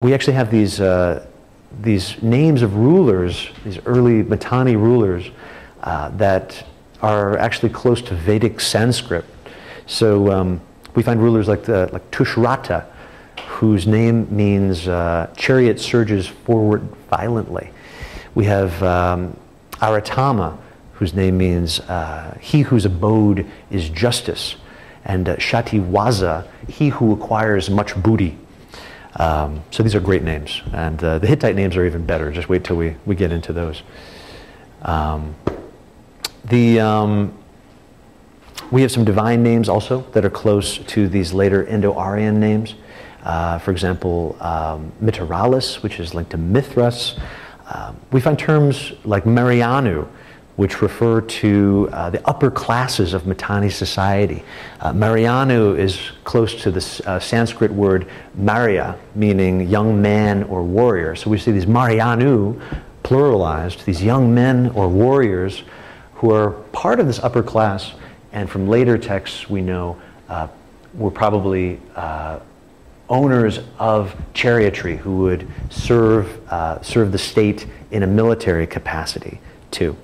we actually have these names of rulers, these early Mitanni rulers, that are actually close to Vedic Sanskrit. So we find rulers like Tushrata, whose name means chariot surges forward violently. We have Aratama, whose name means he whose abode is justice, and Shatiwaza, he who acquires much booty. So these are great names, and the Hittite names are even better. Just wait till we get into those. We have some divine names also that are close to these later Indo-Aryan names. For example, Mitaralis, which is linked to Mithras. We find terms like Marianu, which refer to the upper classes of Mitanni society. Marianu is close to the Sanskrit word Maria, meaning young man or warrior. So we see these Marianu, pluralized, these young men or warriors who are part of this upper class, and from later texts we know were probably owners of chariotry who would serve the state in a military capacity too.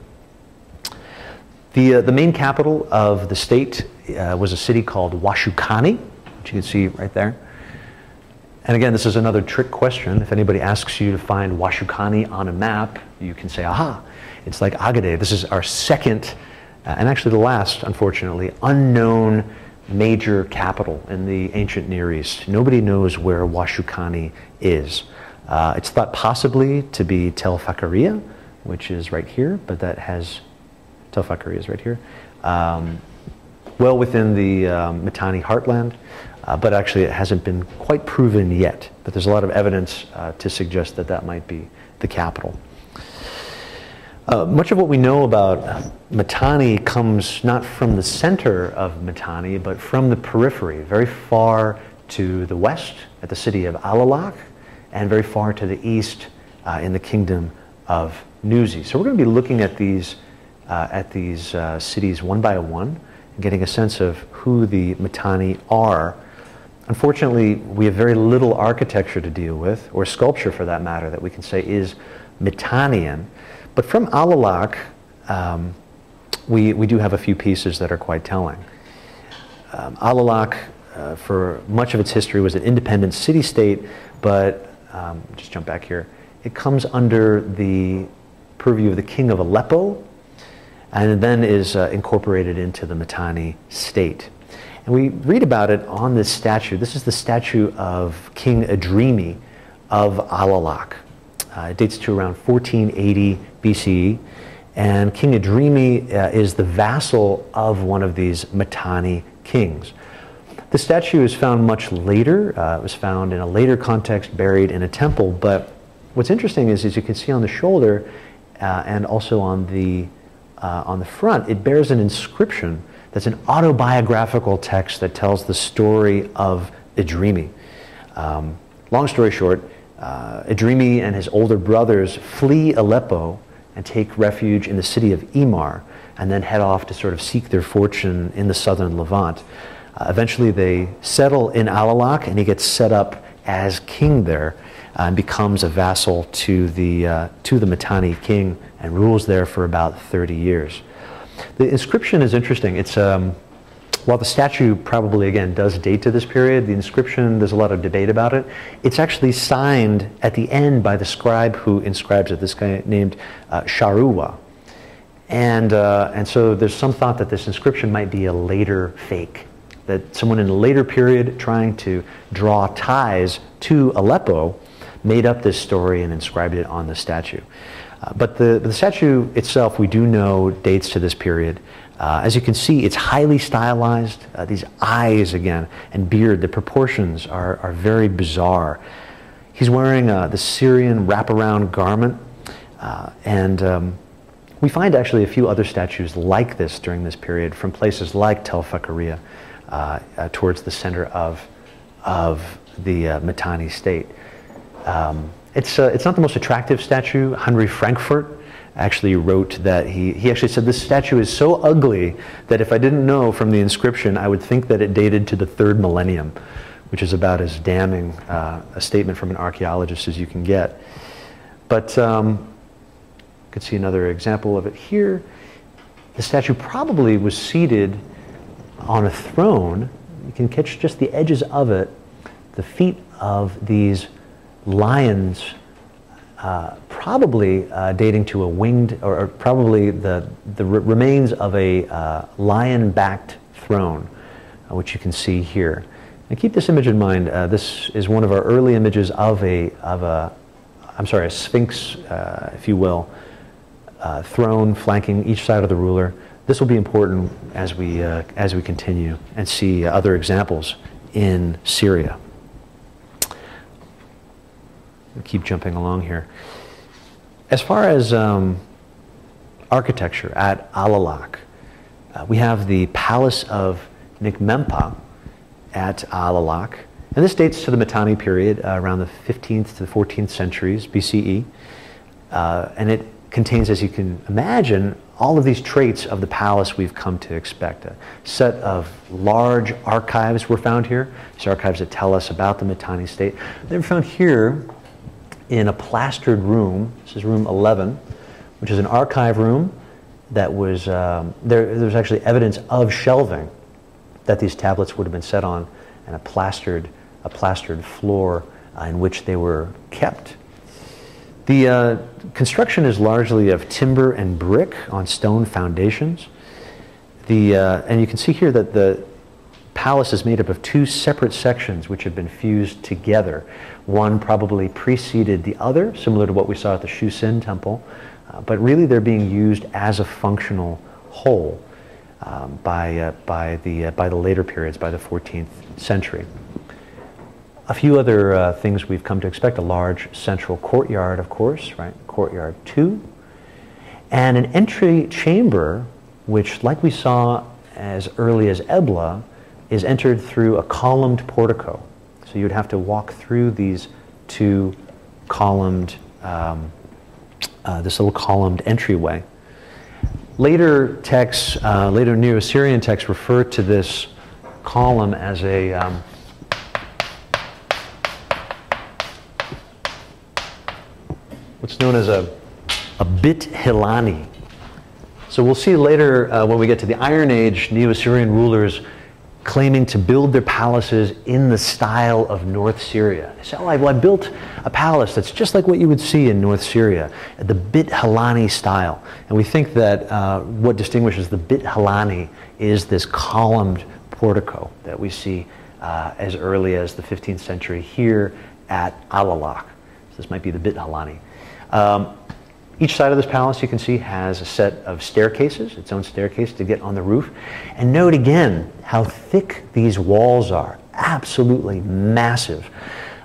The main capital of the state was a city called Washukani, which you can see right there. And again, this is another trick question. If anybody asks you to find Washukani on a map, you can say, aha, it's like Agade. This is our second, and actually the last, unfortunately, unknown major capital in the ancient Near East. Nobody knows where Washukani is. It's thought possibly to be Tel Fakhariya, which is right here, but that has, Tel Fakhariya is right here, well within the Mitanni heartland, but actually it hasn't been quite proven yet. But there's a lot of evidence to suggest that that might be the capital. Much of what we know about Mitanni comes not from the center of Mitanni, but from the periphery, very far to the west at the city of Alalakh, and very far to the east in the kingdom of Nuzi. So we're going to be looking at these cities one by one, and getting a sense of who the Mitanni are. Unfortunately, we have very little architecture to deal with, or sculpture for that matter, that we can say is Mitannian. But from Alalakh, we do have a few pieces that are quite telling. Alalakh, for much of its history, was an independent city-state, but, just jump back here, it comes under the purview of the king of Aleppo, and then is incorporated into the Mitanni state. And we read about it on this statue. This is the statue of King Adrimi of Alalakh. It dates to around 1480 BCE, and King Adrimi is the vassal of one of these Mitanni kings. The statue is found much later. It was found in a later context, buried in a temple, but what's interesting is, as you can see on the shoulder and also on the front, it bears an inscription that's an autobiographical text that tells the story of Adrimi. Long story short, Adrimi and his older brothers flee Aleppo and take refuge in the city of Imar, and then head off to sort of seek their fortune in the southern Levant. Eventually they settle in Alalakh, and he gets set up as king there and becomes a vassal to the Mitanni king and rules there for about 30 years. The inscription is interesting. It's while the statue probably, again, does date to this period, the inscription, there's a lot of debate about it. It's actually signed at the end by the scribe who inscribes it, this guy named Sharuwa. And so there's some thought that this inscription might be a later fake, that someone in a later period trying to draw ties to Aleppo made up this story and inscribed it on the statue. But the statue itself, we do know, dates to this period. As you can see, it's highly stylized. These eyes, again, and beard, the proportions are very bizarre. He's wearing the Syrian wraparound garment, and we find actually a few other statues like this during this period from places like Tel Fakhariya towards the center of the Mitanni state. It's not the most attractive statue. Henry Frankfurt actually wrote that he actually said this statue is so ugly that if I didn't know from the inscription, I would think that it dated to the 3rd millennium, which is about as damning a statement from an archaeologist as you can get. But you can see another example of it here. The statue probably was seated on a throne. You can catch just the edges of it, the feet of these lions, probably dating to a winged, or probably the remains of a lion-backed throne, which you can see here. And keep this image in mind. This is one of our early images of a sphinx, if you will, throne flanking each side of the ruler. This will be important as we continue and see other examples in Syria. We'll keep jumping along here. As far as architecture at Alalakh, we have the Palace of Niqmempa at Alalakh, and this dates to the Mitanni period, around the 15th to the 14th centuries BCE, and it contains, as you can imagine, all of these traits of the palace we've come to expect. A set of large archives were found here. These archives that tell us about the Mitanni state. They were found here in a plastered room. This is room 11, which is an archive room that was, there's actually evidence of shelving that these tablets would have been set on, and a plastered floor in which they were kept. The construction is largely of timber and brick on stone foundations. And you can see here that the palace is made up of two separate sections which have been fused together. One probably preceded the other, similar to what we saw at the Shusin temple, but really they're being used as a functional whole by the later periods, by the 14th century. A few other things we've come to expect: a large central courtyard, of course, right? Courtyard 2. And an entry chamber, which, like we saw as early as Ebla, is entered through a columned portico. So you'd have to walk through these two columned, this little columned entryway. Later texts, later Neo-Assyrian texts refer to this column as a what's known as a bit hilani. So we'll see later when we get to the Iron Age, Neo-Assyrian rulers claiming to build their palaces in the style of North Syria. They say, oh, I built a palace that's just like what you would see in North Syria, the Bit Hilani style. And we think that what distinguishes the Bit Hilani is this columned portico that we see as early as the 15th century here at Alalakh. So this might be the Bit Hilani. Each side of this palace, you can see, has a set of staircases, its own staircase to get on the roof. And note again how thick these walls are. Absolutely massive.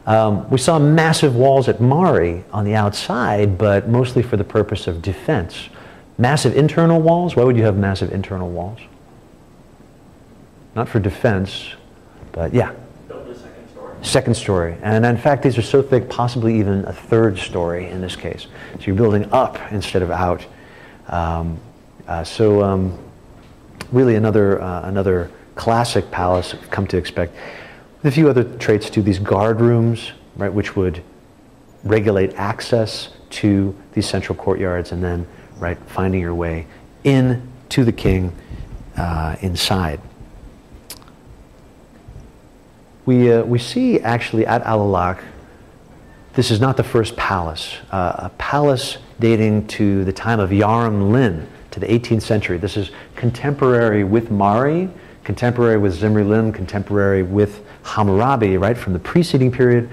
We saw massive walls at Mari on the outside, but mostly for the purpose of defense. Massive internal walls. Why would you have massive internal walls? Not for defense, but yeah. Second story. And in fact, these are so thick, possibly even a third story in this case. So you're building up instead of out. Really another classic palace we've come to expect. With a few other traits too, these guard rooms, right, which would regulate access to these central courtyards, and then, right, finding your way in to the king inside. We see actually at Alalakh, this is not the first palace. A palace dating to the time of Yaram Lin, to the 18th century. This is contemporary with Mari, contemporary with Zimri Lim, contemporary with Hammurabi, right, from the preceding period.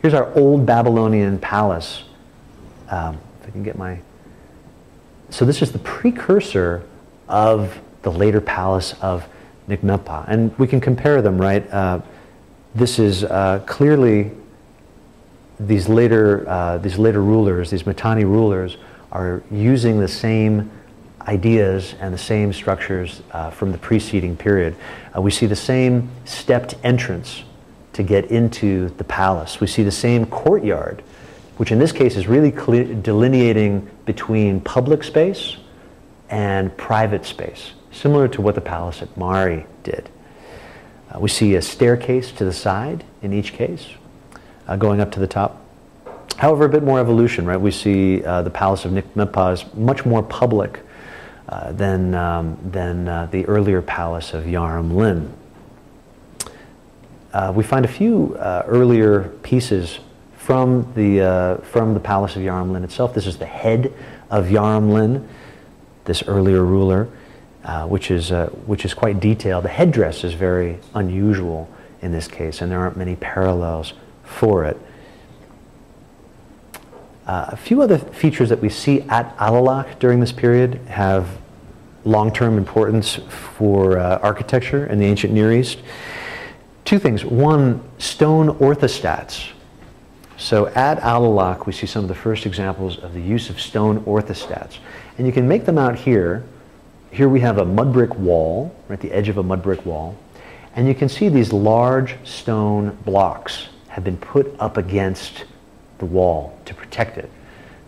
Here's our old Babylonian palace. If I can get my... So this is the precursor of the later palace of Niqmempa. And we can compare them, right? This is clearly these later rulers, these Mitanni rulers, are using the same ideas and the same structures from the preceding period. We see the same stepped entrance to get into the palace. We see the same courtyard, which in this case is really delineating between public space and private space, similar to what the palace at Mari did. We see a staircase to the side in each case, going up to the top. However, a bit more evolution, right? We see the Palace of Niqmepah is much more public than the earlier palace of Yarm Lin. We find a few earlier pieces from the Palace of Yarm Lin itself. This is the head of Yarm Lin, this earlier ruler, which is quite detailed. The headdress is very unusual in this case, and there aren't many parallels for it. A few other features that we see at Alalakh during this period have long-term importance for architecture in the ancient Near East. Two things. One, stone orthostats. So at Alalakh, we see some of the first examples of the use of stone orthostats. And you can make them out here. Here we have a mud brick wall, right at the edge of a mud brick wall. And you can see these large stone blocks have been put up against the wall to protect it.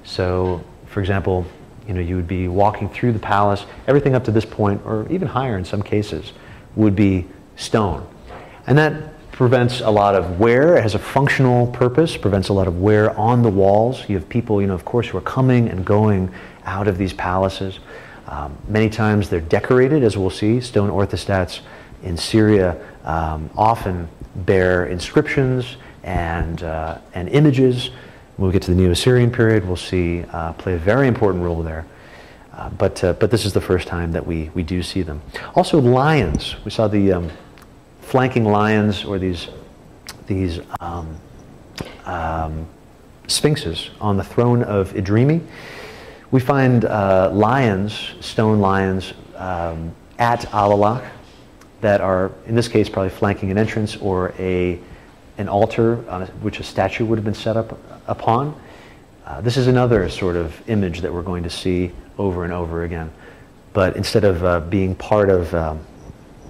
So, for example, you would be walking through the palace. Everything up to this point, or even higher in some cases, would be stone. And that prevents a lot of wear. It has a functional purpose, prevents a lot of wear on the walls. You have people, of course, who are coming and going out of these palaces. Many times they're decorated, as we'll see. Stone orthostats in Syria often bear inscriptions and images. When we get to the Neo-Assyrian period, we'll see play a very important role there. But this is the first time that we do see them. Also lions. We saw the flanking lions, or these sphinxes on the throne of Idrimi. We find lions, stone lions, at Alalakh that are, in this case, probably flanking an entrance or an altar on which a statue would have been set up upon. This is another sort of image that we're going to see over and over again. But instead of being part of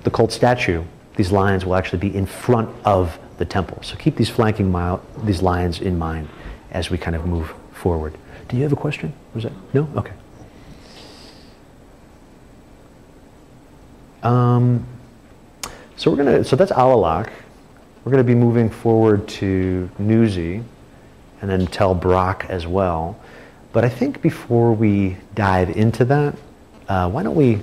the cult statue, these lions will actually be in front of the temple. So keep these flanking these lions in mind as we kind of move forward. Do you have a question? Was that? No? Okay. So that's Alalakh. We're going to be moving forward to Nuzi and then Tel Brak as well. But I think before we dive into that, why don't we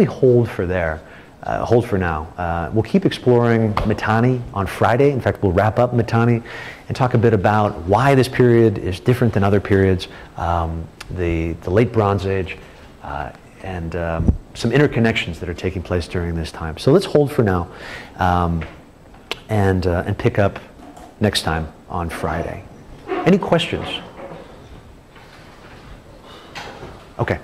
hold for there? Hold for now. We'll keep exploring Mitanni on Friday. In fact, we'll wrap up Mitanni and talk a bit about why this period is different than other periods, the Late Bronze Age, and some interconnections that are taking place during this time. So let's hold for now and pick up next time on Friday. Any questions? Okay.